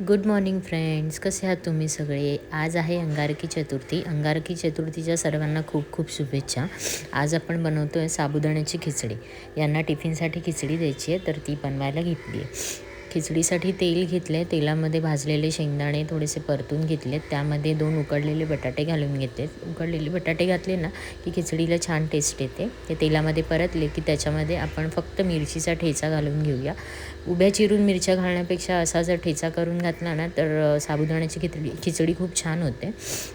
Good morning friends, कसे आहात तुम्ही सगळे. आज आहे अंगारकी चतुर्थी. अंगारकी चतुर्थीच्या सर्वांना खूप खूप शुभेच्छा. आज आपण बनवतो आहे साबुदाण्याची खिचडी. यांना टिफिनसाठी खिचडी द्यायची आहे, तर ती बनवायला घेतली आहे. खिचडीसाठी तेल घेतलं आहे. तेलामध्ये भाजलेले शेंगदाणे थोडेसे परतून घेतलेत. त्यामध्ये 2 उकडलेले बटाटे घालून घेतलेत. उकडलेले बटाटे घातले ना की खिचडीला छान टेस्ट येते. ते तेलामध्ये परतले की त्याच्यामध्ये आपण फक्त मिरचीचा ठेचा घालून घेऊया. उभ्या चिरून मिरच्या घालण्यापेक्षा असा जर ठेचा करून घातला ना तर साबुदाण्याची खिचडी खूप छान होते.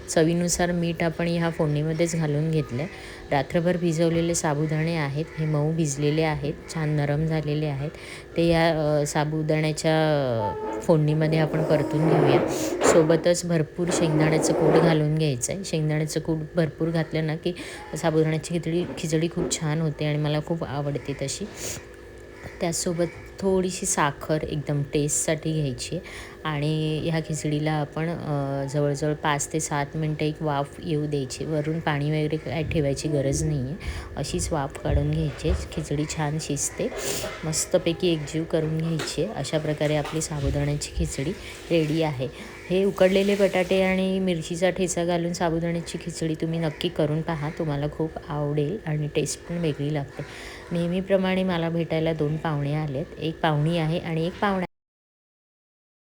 चवीनुसार मीठ आपण ह्या फोडणीमध्येच घालून घेतलं आहे. रात्रभर भिजवलेले साबुदाणे आहेत. हे मऊ भिजलेले आहेत, छान नरम झालेले आहेत. ते या साबुदाण्याच्या फोडणीमध्ये आपण परतून घेऊया. सोबतच भरपूर शेंगदाण्याचं कूट घालून घ्यायचं आहे. शेंगदाण्याचं कूट भरपूर घातलं ना की साबुदाण्याची खिचडी खूप छान होते आणि मला खूप आवडते तशी. त्याचसोबत थोडीशी साखर एकदम टेस्टसाठी घ्यायची आणि ह्या खिचडीला आपण जवळजवळ 5 ते 7 मिनटं एक वाफ येऊ द्यायची. वरून पाणी वगैरे काय ठेवायची गरज नाही आहे. अशीच वाफ काढून घ्यायची. खिचडी छान शिजते. मस्तपैकी एकजीव करून घ्यायची आहे. अशा प्रकारे आपली साबुदाण्याची खिचडी रेडी आहे. हे उकडलेले बटाटे आणि मिरचीचा ठेचा घालून साबुदाण्याची खिचडी तुम्ही नक्की करून पहा. तुम्हाला खूप आवडेल आणि टेस्ट पण वेगळी लागते. नेहमीप्रमाणे मला भेटायला 2 पाहुणे आलेत. एक पाहुणी आहे आणि एक पाहुणा.